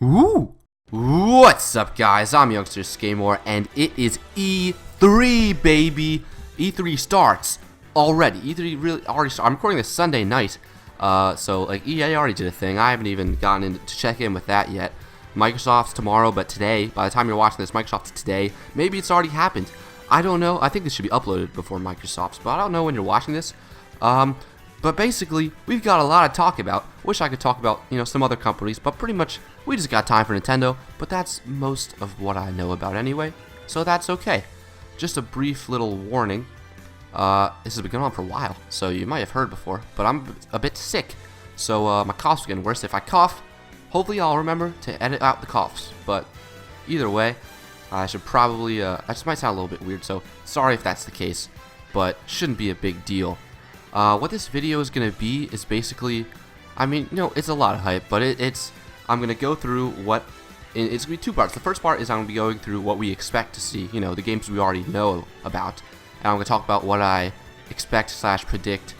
Ooh! What's up, guys? I'm Youngsters Gamemore, and it is E3, baby! E3 starts already. E3 really already started. I'm recording this Sunday night, so like EA already did a thing. I haven't even gotten in to check in with that yet. Microsoft's tomorrow, but today, by the time you're watching this, Microsoft's today. Maybe it's already happened. I don't know. I think this should be uploaded before Microsoft's, but I don't know when you're watching this. But basically, we've got a lot to talk about. Wish I could talk about, some other companies, but pretty much we just got time for Nintendo. But that's most of what I know about anyway, so that's okay. Just a brief little warning. This has been going on for a while, so you might have heard before, but I'm a bit sick. So my cough's getting worse. If I cough, hopefully I'll remember to edit out the coughs. But either way, I should probably, I just might sound a little bit weird, so sorry if that's the case, but shouldn't be a big deal. What this video is going to be is basically, it's a lot of hype, but I'm going to go through it's going to be two parts. The first part is I'm going to be going through what we expect to see, the games we already know about, and I'm going to talk about what I expect / predict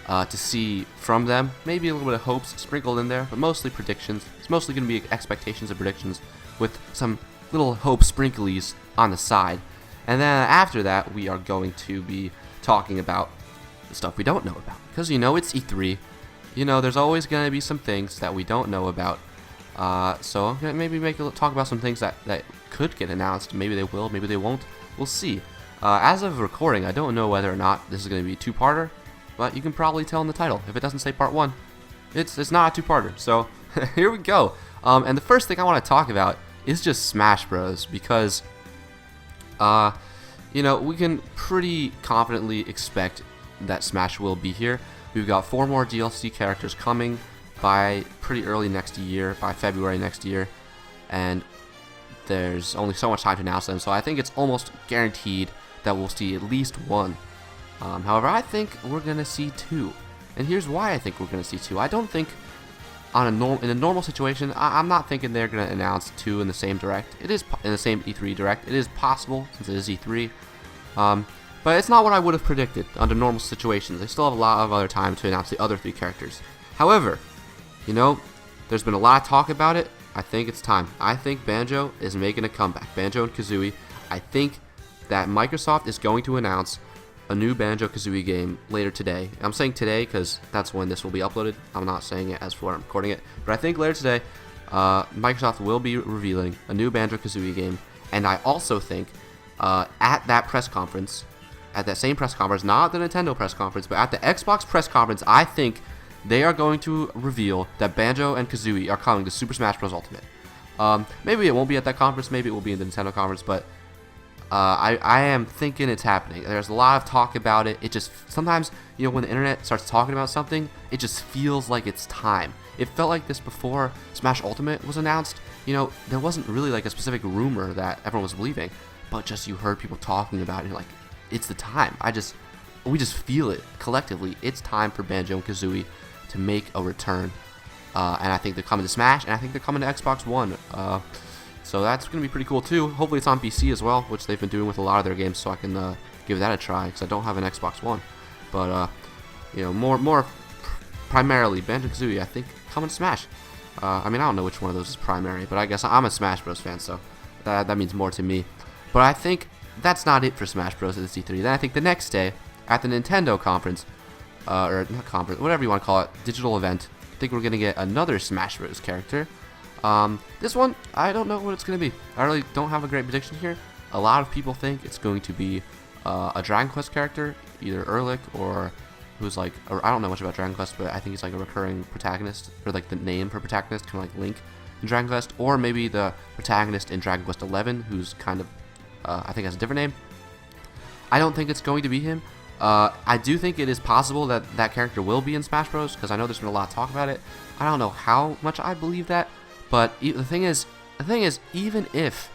to see from them. Maybe a little bit of hopes sprinkled in there, but mostly predictions. It's mostly going to be expectations and predictions with some little hope sprinklies on the side. And then after that, we are going to be talking about the stuff we don't know about, because it's E3. There's always going to be some things that we don't know about. So maybe talk about some things that could get announced. Maybe they will, maybe they won't. We'll see. As of recording, I don't know whether or not this is going to be a two-parter, but you can probably tell in the title. If it doesn't say part 1, it's not a two-parter. So here we go. And the first thing I want to talk about is just Smash Bros. Because we can pretty confidently expect that Smash will be here. We've got 4 more DLC characters coming by pretty early next year, by February next year, and there's only so much time to announce them, so I think it's almost guaranteed that we'll see at least one. However, I think we're going to see 2, and here's why I think we're going to see 2. I don't think in a normal situation, I'm not thinking they're going to announce 2 in the same direct. It is in the same E3 direct. It is possible since it is E3. But it's not what I would have predicted under normal situations. They still have a lot of other time to announce the other 3 characters. However, there's been a lot of talk about it. I think it's time. I think Banjo is making a comeback. Banjo and Kazooie. I think that Microsoft is going to announce a new Banjo-Kazooie game later today. I'm saying today because that's when this will be uploaded. I'm not saying it as for I'm recording it. But I think later today, Microsoft will be revealing a new Banjo-Kazooie game. And I also think at that press conference, at that same press conference, not the Nintendo press conference, but at the Xbox press conference, I think they are going to reveal that Banjo and Kazooie are coming to Super Smash Bros. Ultimate. Maybe it won't be at that conference, maybe it will be in the Nintendo conference, but I am thinking it's happening. There's a lot of talk about it. It just, sometimes, when the internet starts talking about something, it just feels like it's time. It felt like this before Smash Ultimate was announced. There wasn't really like a specific rumor that everyone was believing, but just you heard people talking about it, and you're like, it's the time. We just feel it collectively. It's time for Banjo and Kazooie to make a return, and I think they're coming to Smash, and I think they're coming to Xbox One. So that's gonna be pretty cool too. Hopefully it's on PC as well, which they've been doing with a lot of their games. So I can give that a try because I don't have an Xbox One. But more primarily Banjo and Kazooie, I think, coming to Smash. I don't know which one of those is primary, but I guess I'm a Smash Bros. Fan, so that means more to me. But I think that's not it for Smash Bros. At the C3. Then I think the next day, at the Nintendo conference, or not conference, whatever you want to call it, digital event, I think we're going to get another Smash Bros. Character. This one, I don't know what it's going to be. I really don't have a great prediction here. A lot of people think it's going to be a Dragon Quest character, either Erlich or who's like, or I don't know much about Dragon Quest, but I think he's like a recurring protagonist, or like the name for protagonist, kind of like Link in Dragon Quest, or maybe the protagonist in Dragon Quest 11, who's kind of I think has a different name. I don't think it's going to be him. I do think it is possible that that character will be in Smash Bros. Because I know there's been a lot of talk about it. I don't know how much I believe that, but the thing is, even if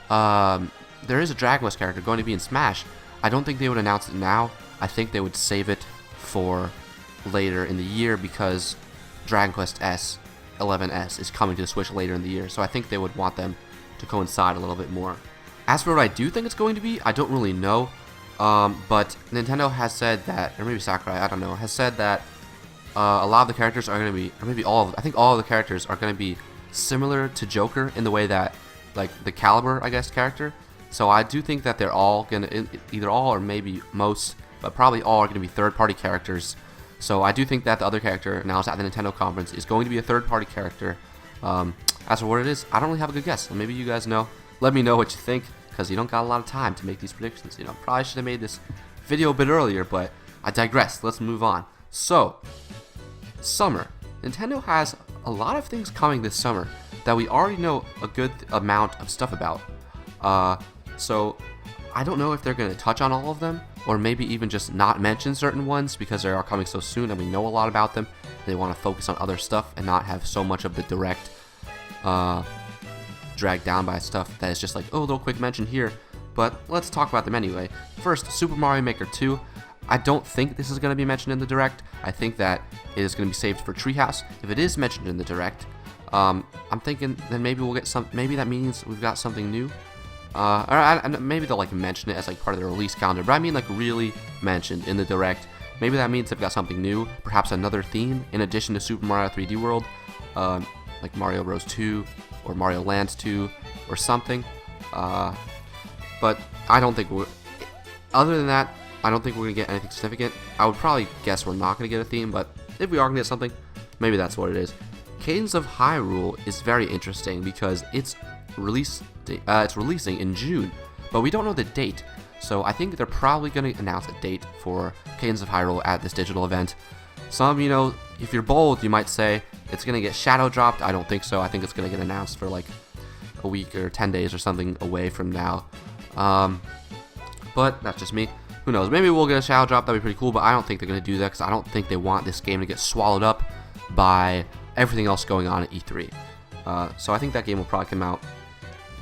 there is a Dragon Quest character going to be in Smash, I don't think they would announce it now. I think they would save it for later in the year because Dragon Quest S 11S is coming to the Switch later in the year. So I think they would want them to coincide a little bit more. As for what I do think it's going to be, I don't really know, but Nintendo has said that, or maybe Sakurai, I don't know, has said that a lot of the characters are going to be, or maybe all of, I think all of the characters are going to be similar to Joker in the way that, like, the Caliber, I guess, character. So I do think that they're all gonna, either all or maybe most, but probably all are gonna be third-party characters. So I do think that the other character announced at the Nintendo conference is going to be a third-party character. As for what it is, I don't really have a good guess. Maybe you guys know. Let me know what you think, because you don't got a lot of time to make these predictions. Probably should have made this video a bit earlier, but I digress. Let's move on. So, summer. Nintendo has a lot of things coming this summer that we already know a good amount of stuff about. So I don't know if they're going to touch on all of them, or maybe even just not mention certain ones because they are coming so soon and we know a lot about them. They want to focus on other stuff and not have so much of the direct dragged down by stuff that is just like, oh, a little quick mention here. But let's talk about them anyway. First, Super Mario Maker 2. I don't think this is going to be mentioned in the Direct. I think that it is going to be saved for Treehouse. If it is mentioned in the Direct, I'm thinking then maybe we'll get some. Maybe that means we've got something new. Or maybe they'll like mention it as like part of the release calendar. But I mean like really mentioned in the Direct. Maybe that means they've got something new. Perhaps another theme in addition to Super Mario 3D World, like Mario Bros 2 or Mario Land 2 or something. But I don't think we're. Other than that, I don't think we're going to get anything significant. I would probably guess we're not going to get a theme, but if we are going to get something, maybe that's what it is. Cadence of Hyrule is very interesting because it's releasing in June, but we don't know the date. So I think they're probably going to announce a date for Cadence of Hyrule at this digital event. Some, if you're bold, you might say it's going to get shadow dropped. I don't think so. I think it's going to get announced for like a week or 10 days or something away from now. But that's just me. Who knows? Maybe we'll get a shadow drop. That'd be pretty cool, but I don't think they're going to do that because I don't think they want this game to get swallowed up by everything else going on at E3. So I think that game will probably come out.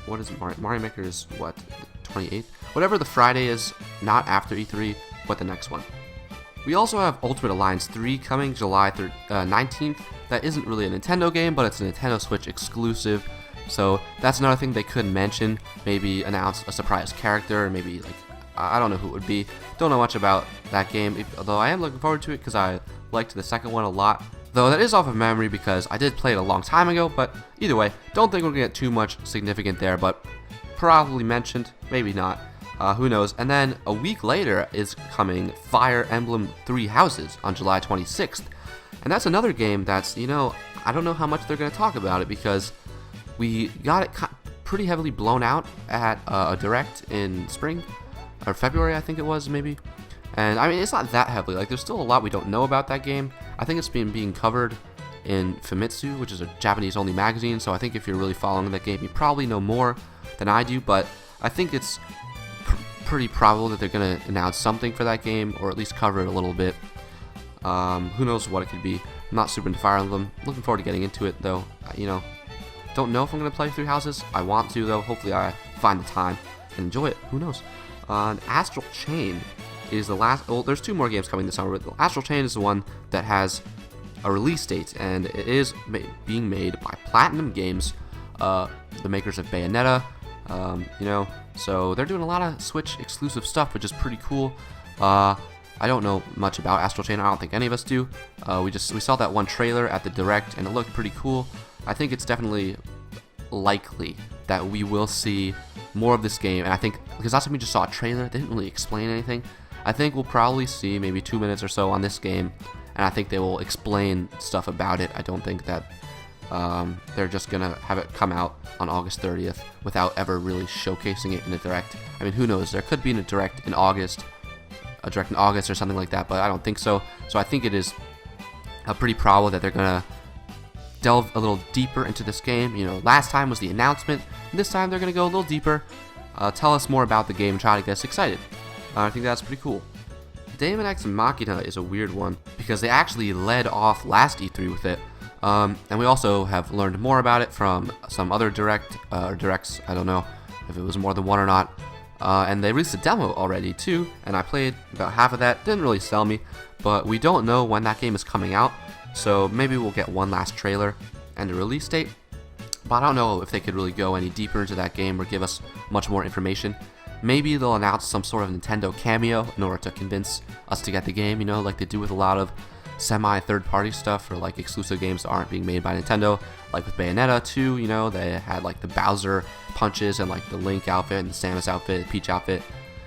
What is Mario Maker is what, the 28th? Whatever the Friday is, not after E3, but the next one. We also have Ultimate Alliance 3 coming July 19th. That isn't really a Nintendo game, but it's a Nintendo Switch exclusive. So that's another thing they could mention. Maybe announce a surprise character, maybe like, I don't know who it would be. Don't know much about that game, although I am looking forward to it because I liked the second one a lot. Though that is off of memory because I did play it a long time ago, but either way, don't think we're going to get too much significant there, but probably mentioned, maybe not. Who knows? And then a week later is coming Fire Emblem Three Houses on July 26th. And that's another game that's, I don't know how much they're going to talk about it because we got it pretty heavily blown out at a Direct in spring. Or February, I think it was, maybe. And I mean, it's not that heavily. Like, there's still a lot we don't know about that game. I think it's being covered in Famitsu, which is a Japanese-only magazine. So I think if you're really following that game, you probably know more than I do. But I think it's pretty probable that they're going to announce something for that game, or at least cover it a little bit. Who knows what it could be. I'm not super into Fire Emblem. Looking forward to getting into it, though. Don't know if I'm going to play Three Houses. I want to, though. Hopefully I find the time and enjoy it. Who knows? Astral Chain is the last. Well, there's two more games coming this summer, but Astral Chain is the one that has a release date, and it is being made by Platinum Games, the makers of Bayonetta. So they're doing a lot of Switch exclusive stuff, which is pretty cool. I don't know much about Astral Chain. I don't think any of us do. We saw that one trailer at the Direct, and it looked pretty cool. I think it's definitely likely that we will see more of this game, and I think because last time we just saw a trailer, they didn't really explain anything. I think we'll probably see maybe 2 minutes or so on this game, and I think they will explain stuff about it. I don't think that they're just gonna have it come out on August 30th without ever really showcasing it in a Direct. I mean, who knows? There could be a Direct in August or something like that, but I don't think so. So I think it is pretty probable that they're gonna delve a little deeper into this game. Last time was the announcement. This time they're going to go a little deeper, tell us more about the game, and try to get us excited. I think that's pretty cool. Daemon X Machina is a weird one because they actually led off last E3 with it. And we also have learned more about it from some other Directs. I don't know if it was more than one or not. And they released a demo already too, and I played about half of that. Didn't really sell me, but we don't know when that game is coming out. So maybe we'll get one last trailer and a release date. But I don't know if they could really go any deeper into that game or give us much more information. Maybe they'll announce some sort of Nintendo cameo in order to convince us to get the game, like they do with a lot of semi third-party stuff or like exclusive games that aren't being made by Nintendo. Like with Bayonetta 2, you know, they had like the Bowser punches and like the Link outfit and the Samus outfit, the Peach outfit.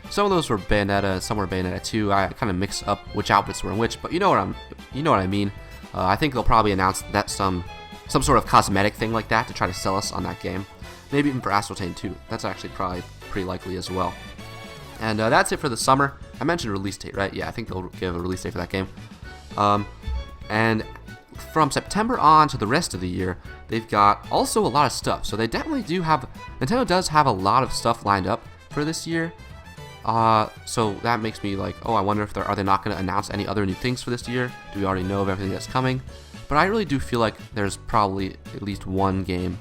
Some of those were Bayonetta, some were Bayonetta 2. I kind of mix up which outfits were in which, but you know what I mean. I think they'll probably announce that some sort of cosmetic thing like that to try to sell us on that game. Maybe even for Aspartame 2. That's actually probably pretty likely as well. And that's it for the summer. I mentioned release date, right? Yeah, I think they'll give a release date for that game. And from September on to the rest of the year, they've got also a lot of stuff. So they definitely do have, Nintendo does have a lot of stuff lined up for this year. So that makes me like, oh, I wonder if are they not going to announce any other new things for this year? Do we already know of everything that's coming? But I really do feel like there's probably at least one game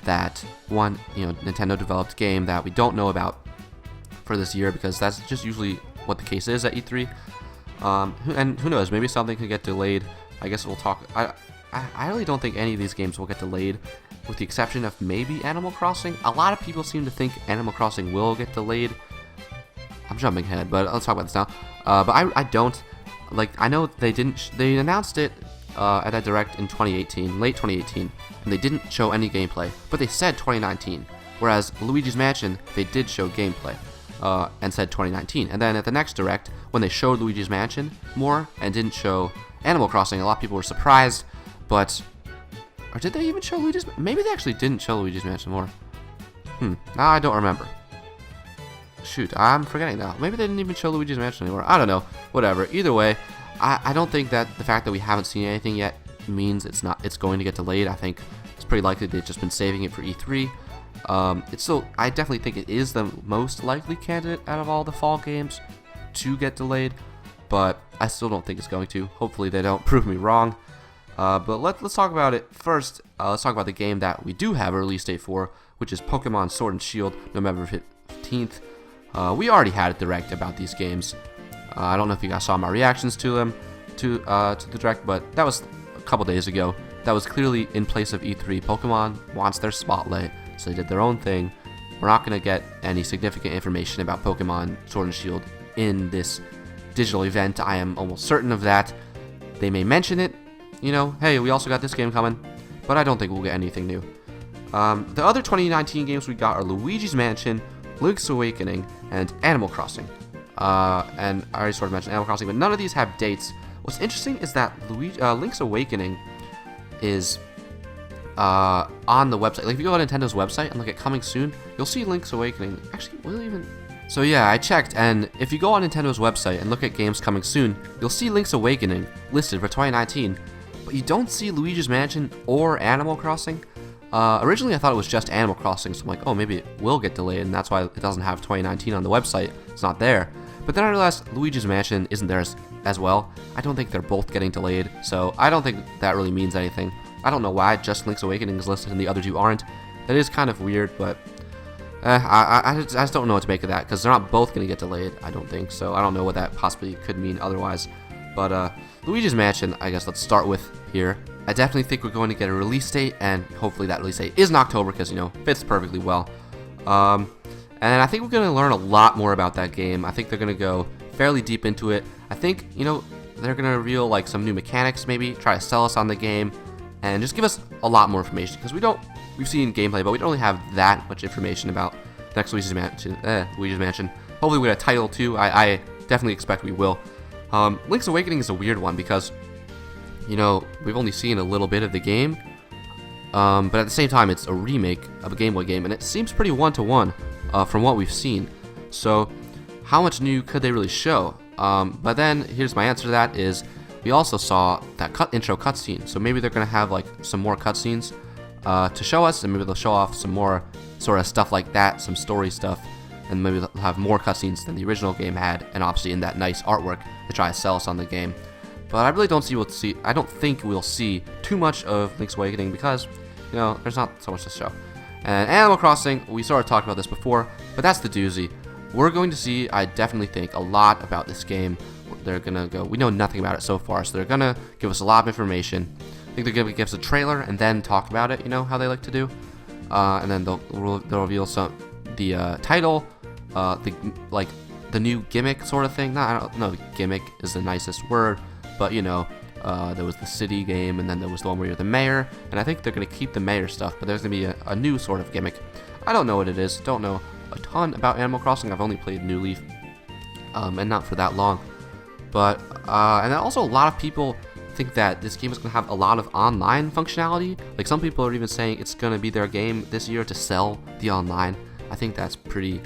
Nintendo developed game that we don't know about for this year, because that's just usually what the case is at E3. And who knows, maybe something could get delayed. I guess we'll talk. I really don't think any of these games will get delayed, with the exception of maybe Animal Crossing. A lot of people seem to think Animal Crossing will get delayed. I'm jumping ahead, but let's talk about this now. But I don't. Like, I know they didn't. They announced it at that Direct in 2018, late 2018, and they didn't show any gameplay. But they said 2019. Whereas Luigi's Mansion, they did show gameplay. And said 2019. And then at the next Direct, when they showed Luigi's Mansion more and didn't show Animal Crossing, a lot of people were surprised. But, or did they even show Luigi's? Maybe they actually didn't show Luigi's Mansion more. Now I don't remember. Shoot, I'm forgetting now. Maybe they didn't even show Luigi's Mansion anymore. I don't know. Whatever. Either way, I don't think that the fact that we haven't seen anything yet means it's going to get delayed. I think it's pretty likely they've just been saving it for E3. I definitely think it is the most likely candidate out of all the fall games to get delayed, but I still don't think it's going to. Hopefully they don't prove me wrong. But let's talk about it first. Let's talk about the game that we do have a release date for, which is Pokemon Sword and Shield, November 15th. We already had a Direct about these games. I don't know if you guys saw my reactions to them, to the Direct, but that was a couple days ago. That was clearly in place of E3. Pokemon wants their spotlight, so they did their own thing. We're not going to get any significant information about Pokemon Sword and Shield in this digital event. I am almost certain of that. They may mention it, hey, we also got this game coming, but I don't think we'll get anything new. The other 2019 games we got are Luigi's Mansion, Link's Awakening, and Animal Crossing. And I already sort of mentioned Animal Crossing, but none of these have dates. What's interesting is that Link's Awakening is on the website. Like, if you go to Nintendo's website and look at coming soon, you'll see Link's Awakening. Actually, will it even? So yeah, I checked, and if you go on Nintendo's website and look at games coming soon, you'll see Link's Awakening listed for 2019, but you don't see Luigi's Mansion or Animal Crossing. Originally, I thought it was just Animal Crossing, so I'm like, oh, maybe it will get delayed, and that's why it doesn't have 2019 on the website. It's not there. But then I realized Luigi's Mansion isn't there as well. I don't think they're both getting delayed, so I don't think that really means anything. I don't know why just Link's Awakening is listed and the other two aren't. That is kind of weird, but I just don't know what to make of that, because they're not both going to get delayed, I don't think. So I don't know what that possibly could mean otherwise. But Luigi's Mansion, I guess let's start with here. I definitely think we're going to get a release date, and hopefully that release date is in October, because, fits perfectly well. And I think we're going to learn a lot more about that game. I think they're going to go fairly deep into it. I think, they're going to reveal like some new mechanics, maybe try to sell us on the game, and just give us a lot more information, because we've seen gameplay, but we don't really have that much information about the next Luigi's Mansion. Hopefully we get a title too. I definitely expect we will. Link's Awakening is a weird one, because we've only seen a little bit of the game, but at the same time it's a remake of a Game Boy game, and it seems pretty one-to-one from what we've seen. So how much new could they really show? But then here's my answer to that is, we also saw that intro cutscene, so maybe they're going to have like some more cutscenes to show us, and maybe they'll show off some more sort of stuff like that, some story stuff, and maybe they'll have more cutscenes than the original game had, and obviously in that nice artwork to try to sell us on the game. But I really don't I don't think we'll see too much of Link's Awakening, because there's not so much to show. And Animal Crossing, we sort of talked about this before, but that's the doozy. We're going to see, I definitely think, a lot about this game. They're gonna go. We know nothing about it so far, so they're gonna give us a lot of information. I think they're gonna give us a trailer and then talk about it. How they like to do, and then they'll reveal the title, the new gimmick sort of thing. I don't know, gimmick is the nicest word, but There was the city game, and then there was the one where you're the mayor, and I think they're going to keep the mayor stuff, but there's going to be a new sort of gimmick. I don't know what it is. Don't know a ton about Animal Crossing. I've only played New Leaf, and not for that long. But, and then also a lot of people think that this game is going to have a lot of online functionality. Like, some people are even saying it's going to be their game this year to sell the online. I think that's pretty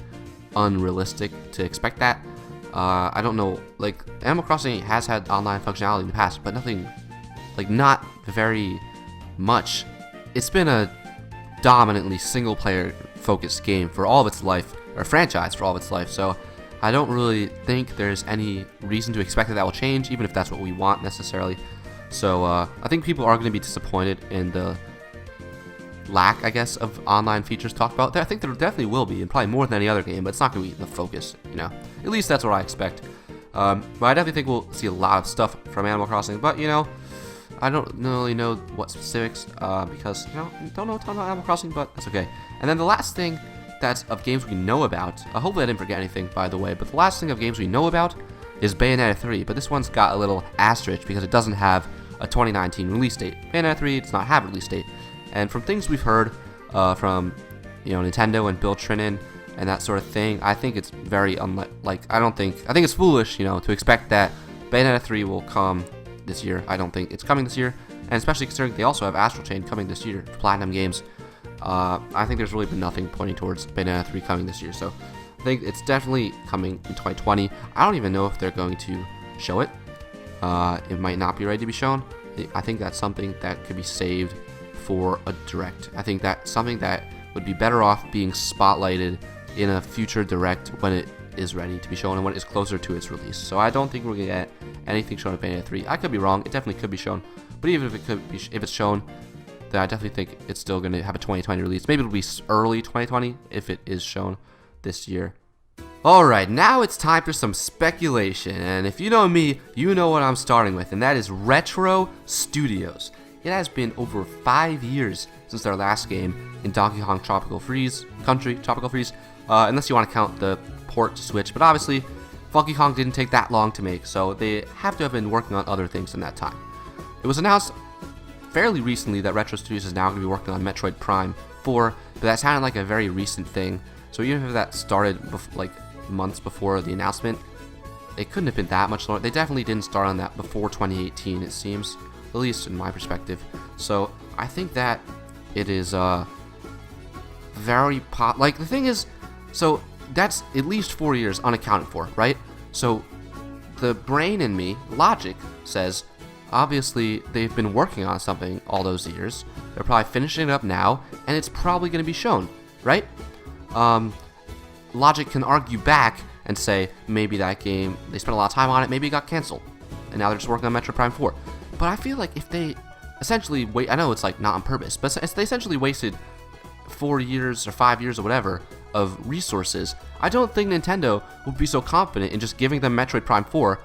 unrealistic to expect that. I don't know, like, Animal Crossing has had online functionality in the past, but nothing, like, not very much. It's been a dominantly single-player focused game for all of its life, or franchise for all of its life, so I don't really think there's any reason to expect that will change, even if that's what we want necessarily. So I think people are going to be disappointed in the lack, I guess, of online features talked about. I think there definitely will be, and probably more than any other game, but it's not going to be the focus, you know. At least that's what I expect. But I definitely think we'll see a lot of stuff from Animal Crossing, but, you know, I don't really know what specifics, because, you know, I don't know a ton about Animal Crossing, but that's okay. And then the last thing that's of games we know about, hopefully I didn't forget anything, by the way, but the last thing of games we know about is Bayonetta 3, but this one's got a little asterisk because it doesn't have a 2019 release date. Bayonetta 3 does not have a release date. And from things we've heard from, you know, Nintendo and Bill Trinen and that sort of thing, I think it's very I think it's foolish, you know, to expect that Bayonetta 3 will come this year. I don't think it's coming this year, and especially considering they also have Astral Chain coming this year for Platinum Games. I think there's really been nothing pointing towards Bayonetta 3 coming this year, so I think it's definitely coming in 2020. I don't even know if they're going to show it. It might not be ready to be shown. I think that's something that could be saved for a direct. I think that's something that would be better off being spotlighted in a future direct when it is ready to be shown and when it is closer to its release. So I don't think we're gonna get anything shown at Bayonetta 3. I could be wrong. It definitely could be shown, but even if it could be, if it's shown, then I definitely think it's still gonna have a 2020 release. Maybe it'll be early 2020 if it is shown this year. Alright, now it's time for some speculation, and if you know me, you know what I'm starting with, and that is Retro Studios. It has been over 5 years since their last game in Donkey Kong Tropical Freeze, unless you want to count the port to Switch, but obviously Funky Kong didn't take that long to make, so they have to have been working on other things in that time. It was announced fairly recently that Retro Studios is now going to be working on Metroid Prime 4, but that sounded like a very recent thing, so even if that started like months before the announcement, it couldn't have been that much longer. They definitely didn't start on that before 2018, it seems, at least in my perspective. So I think that it is very like, the thing is, so that's at least 4 years unaccounted for, right? So the brain in me, logic, says obviously they've been working on something all those years. They're probably finishing it up now, and it's probably going to be shown, right? Logic can argue back and say maybe that game, they spent a lot of time on it, maybe it got canceled, and now they're just working on Metroid Prime 4. But I feel like if they essentially I know it's like not on purpose, but they essentially wasted 4 years or 5 years or whatever of resources, I don't think Nintendo would be so confident in just giving them Metroid Prime 4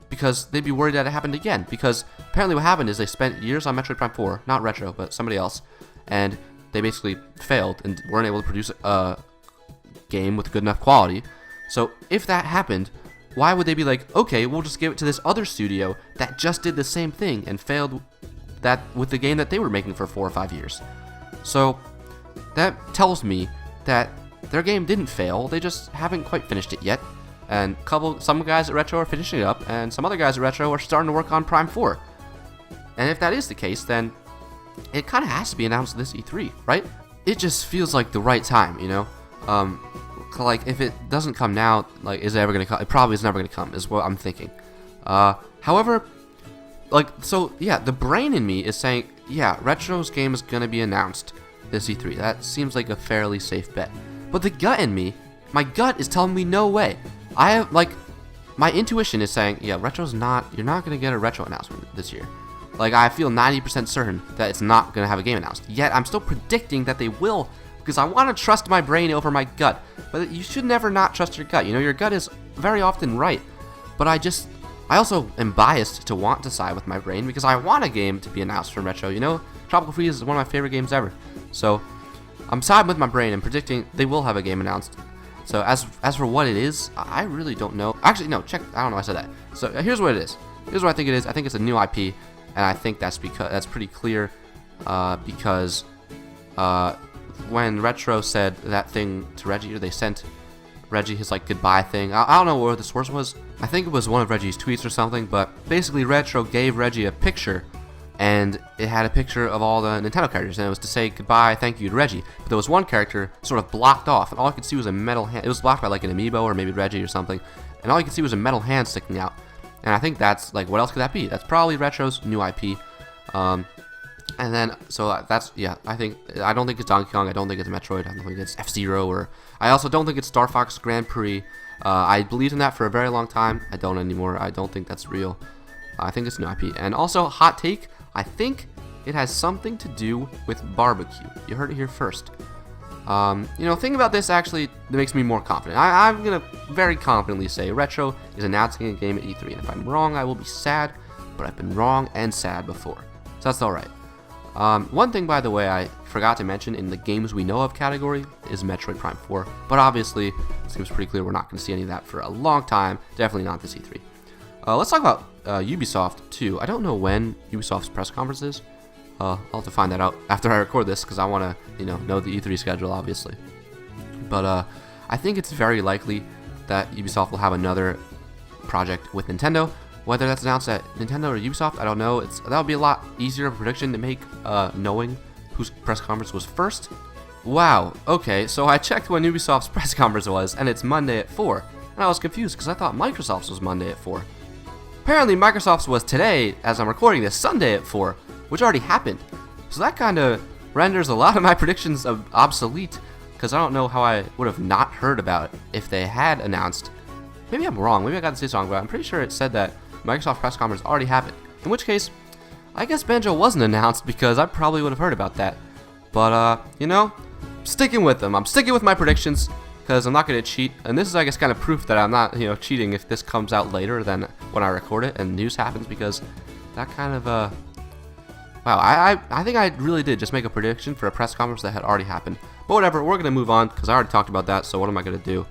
because they'd be worried that it happened again. Because apparently what happened is they spent years on Metroid Prime 4, not Retro, but somebody else, and they basically failed and weren't able to produce a game with good enough quality. So if that happened, why would they be like, okay, we'll just give it to this other studio that just did the same thing and failed that with the game that they were making for 4 or 5 years? So that tells me that their game didn't fail, they just haven't quite finished it yet. And some guys at Retro are finishing it up, and some other guys at Retro are starting to work on Prime 4. And if that is the case, then it kind of has to be announced this E3, right? It just feels like the right time, you know? Like, if it doesn't come now, like, is it ever going to come? It probably is never going to come, is what I'm thinking. However, like, so, yeah, the brain in me is saying, yeah, Retro's game is going to be announced this E3. That seems like a fairly safe bet. But the gut in me, my gut is telling me no way. I have, like, my intuition is saying, yeah, you're not going to get a Retro announcement this year. Like, I feel 90% certain that it's not going to have a game announced. Yet, I'm still predicting that they will, because I want to trust my brain over my gut. But you should never not trust your gut. You know, your gut is very often right. But I also am biased to want to side with my brain, because I want a game to be announced from Retro. You know, Tropical Freeze is one of my favorite games ever. So, I'm siding with my brain and predicting they will have a game announced. So as for what it is, I really don't know. Actually, no, I don't know why I said that. So here's what it is. Here's what I think it is. I think it's a new IP. and I think that's pretty clear because when Retro said that thing to Reggie, or they sent Reggie his like goodbye thing. I don't know where the source was. I think it was one of Reggie's tweets or something, but basically Retro gave Reggie a picture, and it had a picture of all the Nintendo characters, and it was to say goodbye, thank you to Reggie. But there was one character sort of blocked off, and all I could see was a metal hand. It was blocked by like an amiibo or maybe Reggie or something, and all you could see was a metal hand sticking out. And I think that's like, what else could that be? That's probably Retro's new IP. And then, so that's, yeah, I don't think it's Donkey Kong, I don't think it's Metroid, I don't think it's F-Zero, or I also don't think it's Star Fox Grand Prix. I believed in that for a very long time. I don't anymore. I don't think that's real. I think it's new IP. And also, hot take, I think it has something to do with barbecue. You heard it here first. Thinking about this actually makes me more confident. I'm going to very confidently say Retro is announcing a game at E3. And if I'm wrong, I will be sad, but I've been wrong and sad before. So that's alright. One thing, by the way, I forgot to mention in the games we know of category is Metroid Prime 4, but obviously it seems pretty clear we're not going to see any of that for a long time, definitely not this E3. Let's talk about Ubisoft too. I don't know when Ubisoft's press conference is. I'll have to find that out after I record this because I want to, know the E3 schedule, obviously. But I think it's very likely that Ubisoft will have another project with Nintendo. Whether that's announced at Nintendo or Ubisoft, I don't know. That would be a lot easier of a prediction to make, knowing whose press conference was first. Wow, okay, so I checked when Ubisoft's press conference was, and it's Monday at 4. And I was confused because I thought Microsoft's was Monday at 4. Apparently Microsoft's was today, as I'm recording this, Sunday at 4, which already happened. So that kind of renders a lot of my predictions obsolete, because I don't know how I would have not heard about it if they had announced. Maybe I'm wrong, maybe I got this wrong, but I'm pretty sure it said that Microsoft press conference already happened. In which case, I guess Banjo wasn't announced because I probably would have heard about that. But, sticking with them. I'm sticking with my predictions because I'm not going to cheat. And this is, I guess, kind of proof that I'm not, cheating if this comes out later than when I record it and news happens, because that kind of, wow, I think I really did just make a prediction for a press conference that had already happened. But whatever, we're going to move on because I already talked about that, so what am I going to do?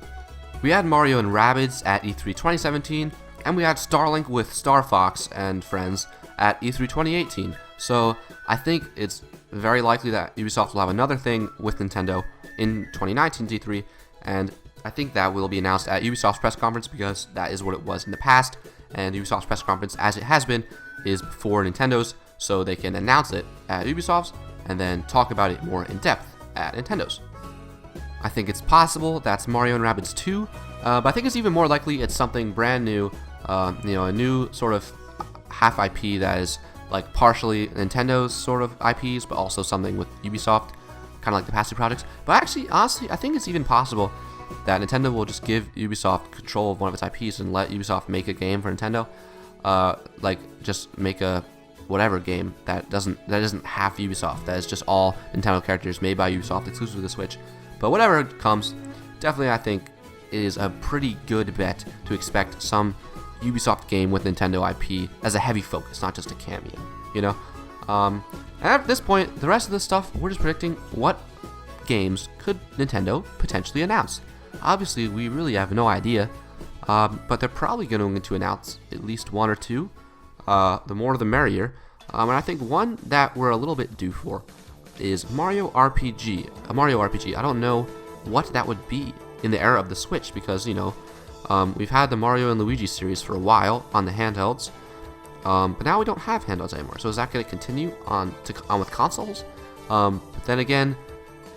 We had Mario and Rabbids at E3 2017. And we had Starlink with Star Fox and friends at E3 2018. So I think it's very likely that Ubisoft will have another thing with Nintendo in 2019 E3. And I think that will be announced at Ubisoft's press conference because that is what it was in the past. And Ubisoft's press conference, as it has been, is before Nintendo's. So they can announce it at Ubisoft's and then talk about it more in depth at Nintendo's. I think it's possible that's Mario and Rabbids 2. But I think it's even more likely it's something brand new. A new sort of half IP that is like partially Nintendo's sort of IPs, but also something with Ubisoft, kind of like the past two projects. But actually, honestly, I think it's even possible that Nintendo will just give Ubisoft control of one of its IPs and let Ubisoft make a game for Nintendo. Just make a whatever game that isn't half Ubisoft, that is just all Nintendo characters made by Ubisoft exclusive to the Switch. But whatever comes, definitely I think it is a pretty good bet to expect some Ubisoft game with Nintendo IP as a heavy focus, not just a cameo, And at this point, the rest of this stuff, we're just predicting what games could Nintendo potentially announce. Obviously, we really have no idea, but they're probably going to announce at least one or two. The more the merrier. And I think one that we're a little bit due for is Mario RPG. A Mario RPG. I don't know what that would be in the era of the Switch because, we've had the Mario and Luigi series for a while on the handhelds, but now we don't have handhelds anymore. So is that going to continue on with consoles? But then again,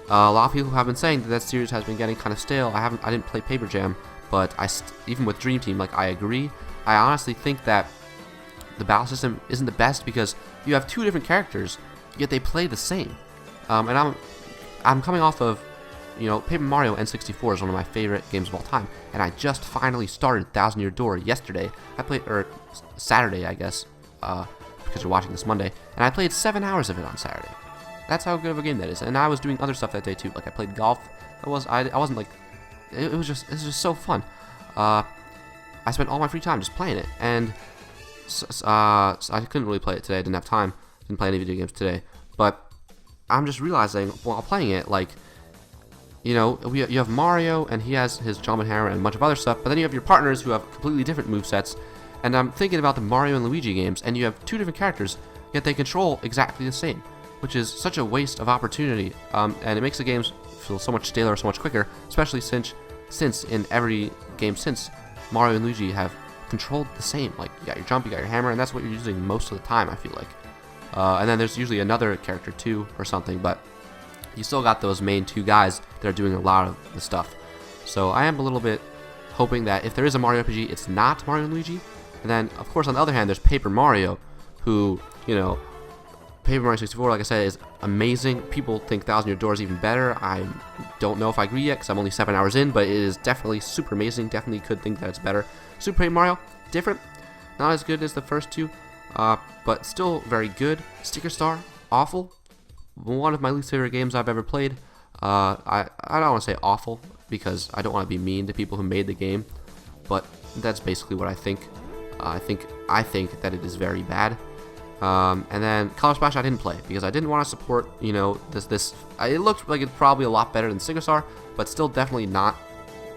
a lot of people have been saying that series has been getting kind of stale. I didn't play Paper Jam, but even with Dream Team, I agree. I honestly think that the battle system isn't the best because you have two different characters, yet they play the same. And I'm coming off of, Paper Mario N64 is one of my favorite games of all time, and I just finally started Thousand Year Door yesterday. Saturday, I guess, because you're watching this Monday, and I played 7 hours of it on Saturday. That's how good of a game that is, and I was doing other stuff that day too. I played golf. I wasn't like, it was just so fun. I spent all my free time just playing it, and so I couldn't really play it today. I didn't have time. Didn't play any video games today, but I'm just realizing while playing it, you have Mario, and he has his Jumping Hammer and a bunch of other stuff, but then you have your partners who have completely different movesets, and I'm thinking about the Mario and Luigi games, and you have two different characters, yet they control exactly the same, which is such a waste of opportunity, and it makes the games feel so much staler, so much quicker, especially since in every game since, Mario and Luigi have controlled the same. Like, you got your jump, you got your hammer, and that's what you're using most of the time, I feel like. And then there's usually another character too, or something, but you still got those main two guys that are doing a lot of the stuff. So I am a little bit hoping that if there is a Mario RPG, it's not Mario and Luigi. And then, of course, on the other hand, there's Paper Mario, who, you know, Paper Mario 64, like I said, is amazing. People think Thousand Year Door is even better. I don't know if I agree yet, because I'm only 7 hours in, but it is definitely super amazing. Definitely could think that it's better. Super Paper Mario, different. Not as good as the first two, but still very good. Sticker Star, awful. One of my least favorite games I've ever played. I don't want to say awful, because I don't want to be mean to people who made the game, but that's basically what I think. I think that it is very bad. And then Color Splash I didn't play because I didn't want to support, you know, it looked like it's probably a lot better than Sticker Star, but still definitely not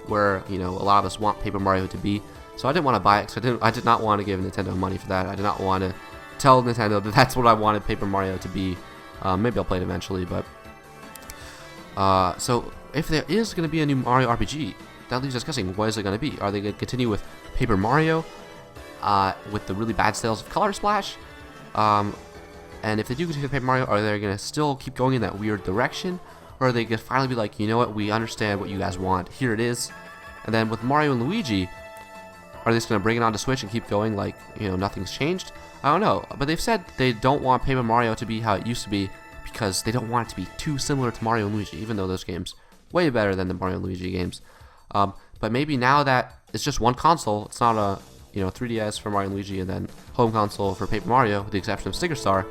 where, you know, a lot of us want Paper Mario to be. So I didn't want to buy it because I did not want to give Nintendo money for that. I did not want to tell Nintendo that that's what I wanted Paper Mario to be. Maybe I'll play it eventually, but so if there is going to be a new Mario RPG, that leaves us guessing, what is it going to be? Are they going to continue with Paper Mario with the really bad sales of Color Splash? And if they do continue with Paper Mario, are they going to still keep going in that weird direction? Or are they going to finally be like, you know what, we understand what you guys want, here it is? And then with Mario and Luigi, are they just going to bring it onto Switch and keep going like, you know, nothing's changed? I don't know, but they've said they don't want Paper Mario to be how it used to be because they don't want it to be too similar to Mario and Luigi, even though those games way better than the Mario and Luigi games. But maybe now that it's just one console, it's not a, you know, 3DS for Mario and Luigi and then home console for Paper Mario, with the exception of Sticker Star.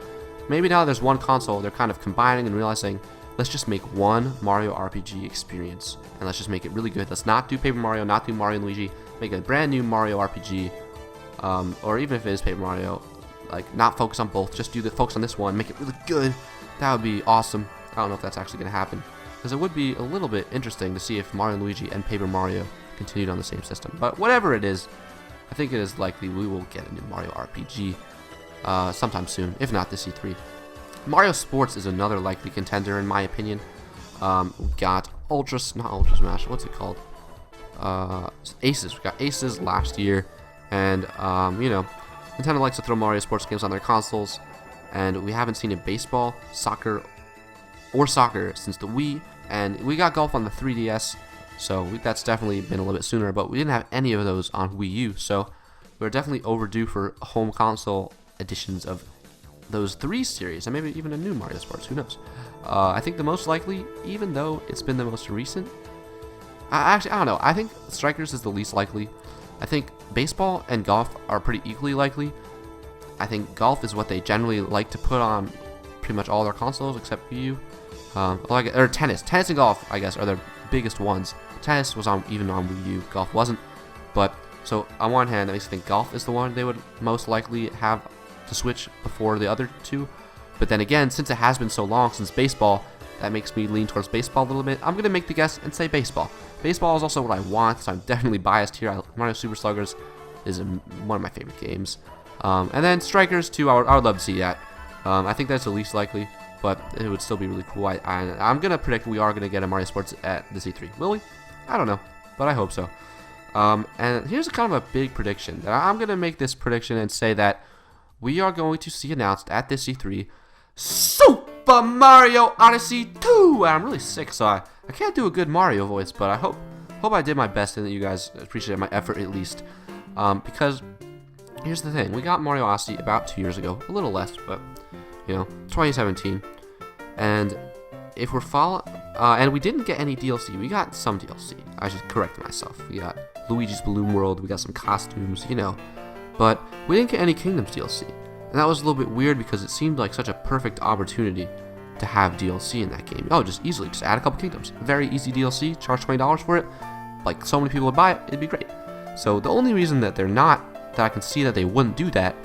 Maybe now there's one console, they're kind of combining and realizing, let's just make one Mario RPG experience, and let's just make it really good. Let's not do Paper Mario, not do Mario and Luigi, make a brand new Mario RPG, or even if it is Paper Mario, like, not focus on both, just focus on this one, make it really good. That would be awesome. I don't know if that's actually going to happen, because it would be a little bit interesting to see if Mario and Luigi and Paper Mario continued on the same system. But whatever it is, I think it is likely we will get a new Mario RPG sometime soon, if not this E3. Mario Sports is another likely contender in my opinion. We got not Ultra Smash, what's it called? Aces. We got Aces last year, and you know, Nintendo likes to throw Mario Sports games on their consoles, and we haven't seen a baseball, soccer since the Wii, and we got golf on the 3DS, so that's definitely been a little bit sooner, but we didn't have any of those on Wii U, so we're definitely overdue for home console editions of those 3 series, and maybe even a new Mario Sports, who knows. I think the most likely, even though it's been the most recent, actually, I don't know, I think Strikers is the least likely. I think baseball and golf are pretty equally likely. I think golf is what they generally like to put on pretty much all their consoles except Wii U. Or tennis. Tennis and golf, I guess, are their biggest ones. Tennis was even on Wii U. Golf wasn't. But, so, on one hand, that makes me think golf is the one they would most likely have to switch before the other two. But then again, since it has been so long since baseball, that makes me lean towards baseball a little bit. I'm going to make the guess and say baseball. Baseball is also what I want, so I'm definitely biased here. Mario Super Sluggers is one of my favorite games. And then Strikers, too, I would love to see that. I think that's the least likely, but it would still be really cool. I'm going to predict we are going to get a Mario Sports at this E3. Will we? I don't know, but I hope so. And here's kind of a big prediction. I'm going to make this prediction and say that we are going to see announced at this E3 Super Mario Odyssey 2! And I'm really sick, so I can't do a good Mario voice, but I hope I did my best and that you guys appreciated my effort at least. Because here's the thing, we got Mario Odyssey about 2 years ago, a little less, but you know, 2017. And if we're and we didn't get any DLC, we got some DLC. I should correct myself. We got Luigi's Balloon World, we got some costumes, you know, but we didn't get any Kingdoms DLC. And that was a little bit weird because it seemed like such a perfect opportunity to have DLC in that game. Oh, just add a couple Kingdoms. Very easy DLC, charge $20 for it. Like, so many people would buy it, it'd be great. So the only reason that they're not, that I can see that they wouldn't do that,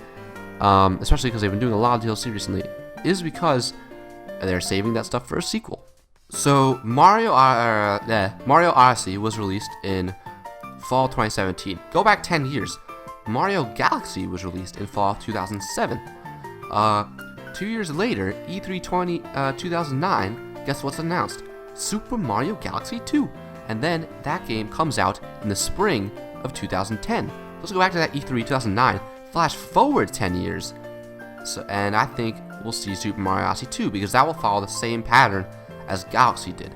especially because they've been doing a lot of DLC recently, is because they're saving that stuff for a sequel. So Mario Odyssey was released in fall 2017. Go back 10 years. Mario Galaxy was released in fall of 2007. 2 years later, E3 2009, guess what's announced? Super Mario Galaxy 2. And then that game comes out in the spring of 2010. Let's go back to that E3 2009, flash forward 10 years. And I think we'll see Super Mario Odyssey 2 because that will follow the same pattern as Galaxy did.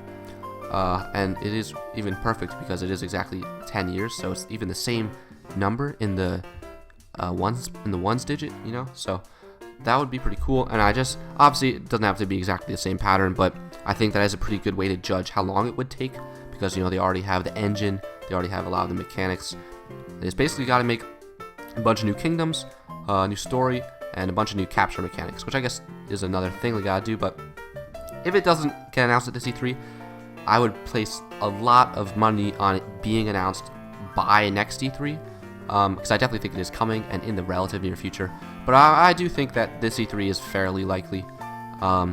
And it is even perfect because it is exactly 10 years, so it's even the same number in the ones digit, you know. So that would be pretty cool. And obviously it doesn't have to be exactly the same pattern, but I think that is a pretty good way to judge how long it would take because they already have the engine, they already have a lot of the mechanics. They just basically got to make a bunch of new kingdoms, new story, and a bunch of new capture mechanics, which I guess is another thing they gotta do. But if it doesn't get announced at this E3, I would place a lot of money on it being announced by next E3, because I definitely think it is coming and in the relative near future. But I do think that this E3 is fairly likely. But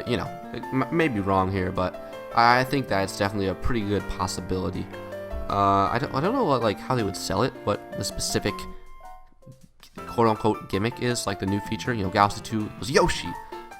it may be wrong here, but I think that it's definitely a pretty good possibility. I don't know how they would sell it, what the specific quote-unquote gimmick is, like the new feature. Galaxy 2 was Yoshi.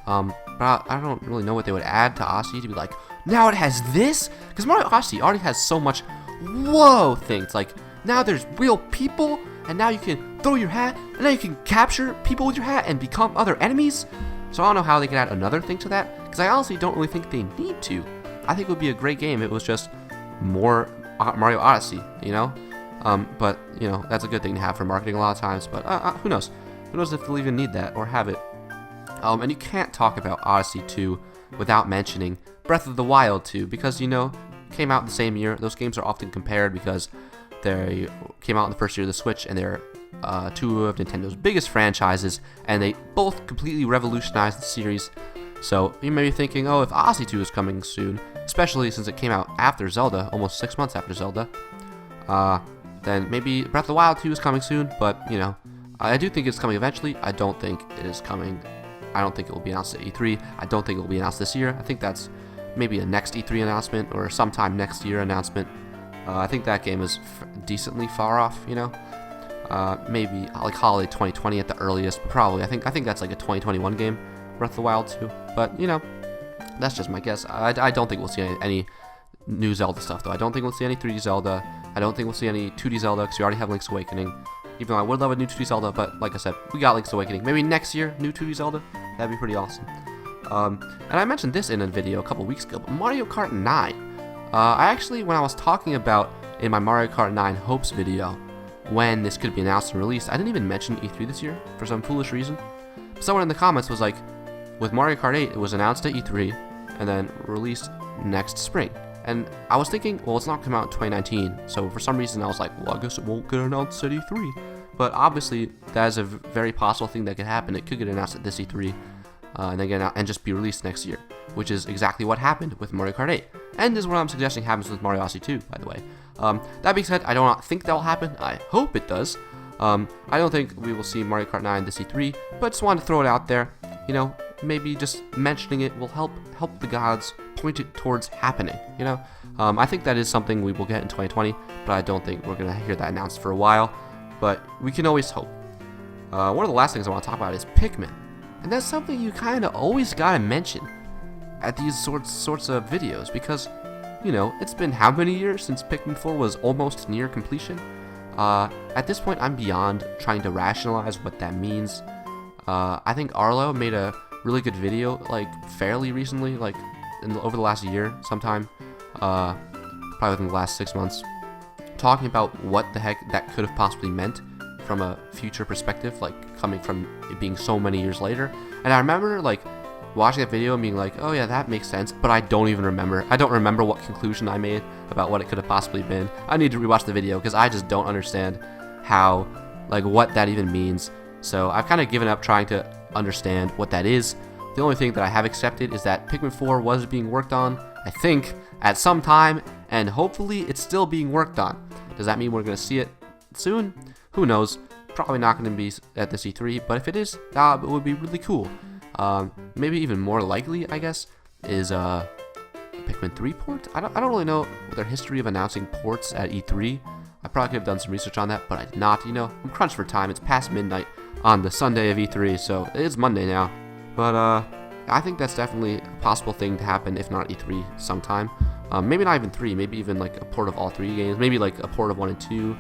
But I don't really know what they would add to Odyssey to be like, now it has this? Because Mario Odyssey already has so much whoa things. Like, now there's real people, and now you can throw your hat, and now you can capture people with your hat and become other enemies. So I don't know how they can add another thing to that, because I honestly don't really think they need to. I think it would be a great game if it was just more Mario Odyssey, But, that's a good thing to have for marketing a lot of times. But who knows? Who knows if they'll even need that or have it. And you can't talk about Odyssey 2 without mentioning Breath of the Wild 2, because, came out the same year. Those games are often compared because they came out in the first year of the Switch, and they're two of Nintendo's biggest franchises, and they both completely revolutionized the series. So you may be thinking, oh, if Odyssey 2 is coming soon, especially since it came out after Zelda, almost 6 months after Zelda, then maybe Breath of the Wild 2 is coming soon. But, I do think it's coming eventually. I don't think it is coming. I don't think it will be announced at E3. I don't think it will be announced this year. I think that's maybe a next E3 announcement or sometime next year announcement. I think that game is decently far off, maybe like holiday 2020 at the earliest, but probably. I think that's like a 2021 game, Breath of the Wild 2. But, that's just my guess. I don't think we'll see any new Zelda stuff, though. I don't think we'll see any 3D Zelda. I don't think we'll see any 2D Zelda, because we already have Link's Awakening. Even though I would love a new 2D Zelda, but like I said, we got Link's Awakening. Maybe next year, new 2D Zelda. That'd be pretty awesome. And I mentioned this in a video a couple weeks ago, but Mario Kart 9. I actually, when I was talking about in my Mario Kart 9 Hopes video, when this could be announced and released, I didn't even mention E3 this year for some foolish reason. Someone in the comments was like, with Mario Kart 8, it was announced at E3 and then released next spring. And I was thinking, well, it's not come out in 2019, so for some reason I was like, well, I guess it won't get announced at E3. But obviously, that is a very possible thing that could happen. It could get announced at this E3, and then get out and just be released next year, which is exactly what happened with Mario Kart 8, and is what I'm suggesting happens with Mario Odyssey 2, by the way. That being said, I do not think that will happen. I hope it does. I don't think we will see Mario Kart 9 this E3, but just wanted to throw it out there. Maybe just mentioning it will help the gods point it towards happening. I think that is something we will get in 2020, but I don't think we're gonna hear that announced for a while. But we can always hope. One of the last things I want to talk about is Pikmin, and that's something you kind of always gotta mention at these sorts of videos, because it's been how many years since Pikmin 4 was almost near completion. At this point, I'm beyond trying to rationalize what that means. I think Arlo made a really good video, like, fairly recently, like, over the last year sometime, probably within the last 6 months, talking about what the heck that could have possibly meant from a future perspective, like, coming from it being so many years later. And I remember, like, watching that video and being like, oh yeah, that makes sense, but I don't even remember. I don't remember what conclusion I made about what it could have possibly been. I need to rewatch the video, because I just don't understand how, like, what that even means. So I've kind of given up trying to understand what that is. The only thing that I have accepted is that Pikmin 4 was being worked on, I think, at some time, and hopefully it's still being worked on. Does that mean we're going to see it soon? Who knows? Probably not going to be at this E3, but if it is, it would be really cool. Maybe even more likely, I guess, is a Pikmin 3 port. I don't really know their history of announcing ports at E3. I probably could have done some research on that, but I did not. I'm crunched for time. It's past midnight. on the Sunday of E3, so it's Monday now. But I think that's definitely a possible thing to happen, if not E3 sometime. Maybe not even 3, maybe even like a port of all 3 games, maybe like a port of 1 and 2,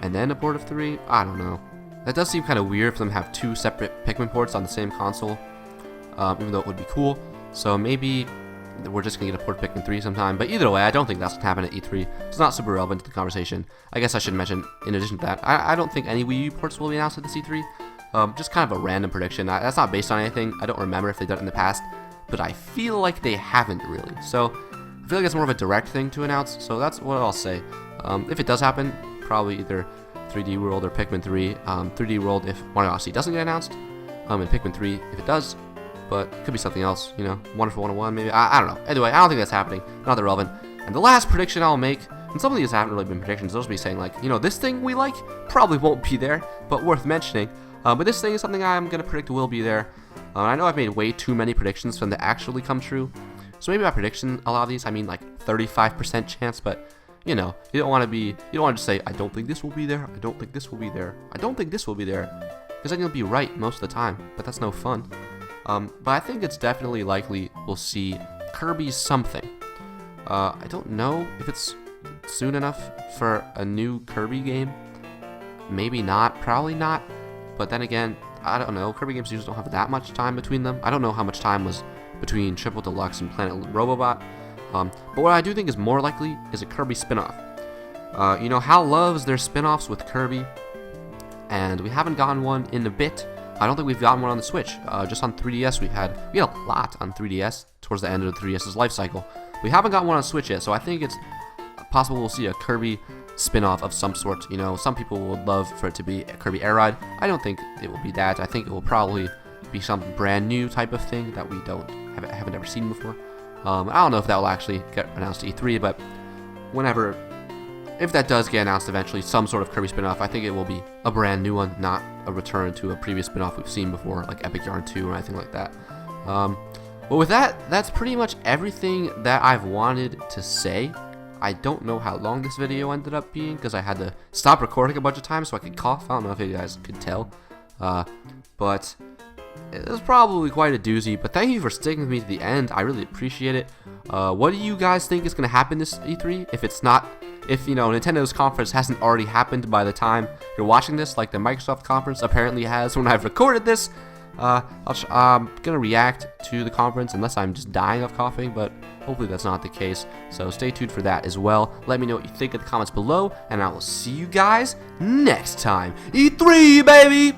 and then a port of 3. I don't know. That does seem kind of weird for them to have 2 separate Pikmin ports on the same console, even though it would be cool. So maybe we're just going to get a port of Pikmin 3 sometime. But either way, I don't think that's going to happen at E3. It's not super relevant to the conversation. I guess I should mention, in addition to that, I don't think any Wii U ports will be announced at the E3. Just kind of a random prediction. That's not based on anything. I don't remember if they've done it in the past, but I feel like they haven't really. So I feel like it's more of a direct thing to announce. So that's what I'll say. If it does happen, probably either 3D World or Pikmin 3. 3D World if Mario Odyssey doesn't get announced, and Pikmin 3 if it does. But it could be something else, you know, Wonderful 101 maybe. I don't know. Anyway, I don't think that's happening. Not that relevant. And the last prediction I'll make, and some of these haven't really been predictions, those will be saying like, you know, this thing we like probably won't be there, but worth mentioning. But this thing is something I'm going to predict will be there. I know I've made way too many predictions for them to actually come true. So maybe by prediction, a lot of these, I mean like 35% chance, but you know, you don't want to just say, I don't think this will be there, I don't think this will be there, I don't think this will be there, because then you'll be right most of the time, but that's no fun. But I think it's definitely likely we'll see Kirby something. I don't know if it's soon enough for a new Kirby game. Maybe not, probably not. But then again, I don't know. Kirby games usually don't have that much time between them. I don't know how much time was between Triple Deluxe and Planet Robobot. But what I do think is more likely is a Kirby spin-off. You know, HAL loves their spin-offs with Kirby, and we haven't gotten one in a bit. I don't think we've gotten one on the Switch. Just on 3DS we had a lot on 3DS towards the end of the 3DS's life cycle. We haven't gotten one on Switch yet, so I think it's possible we'll see a Kirby spin-off of some sort. You know, some people would love for it to be a Kirby Air Ride. I don't think it will be that. I think it will probably be some brand new type of thing that we haven't ever seen before. I don't know if that will actually get announced at E3, but if that does get announced eventually, some sort of Kirby spin-off, I think it will be a brand new one, not a return to a previous spin-off we've seen before, like Epic Yarn 2 or anything like that. But with that, that's pretty much everything that I've wanted to say. I don't know how long this video ended up being, because I had to stop recording a bunch of times so I could cough. I don't know if you guys could tell. But it was probably quite a doozy, but thank you for sticking with me to the end. I really appreciate it. What do you guys think is going to happen this E3? If you know, Nintendo's conference hasn't already happened by the time you're watching this, like the Microsoft conference apparently has when I've recorded this, I'm going to react to the conference unless I'm just dying of coughing, but hopefully that's not the case. So stay tuned for that as well. Let me know what you think in the comments below, and I will see you guys next time. E3, baby!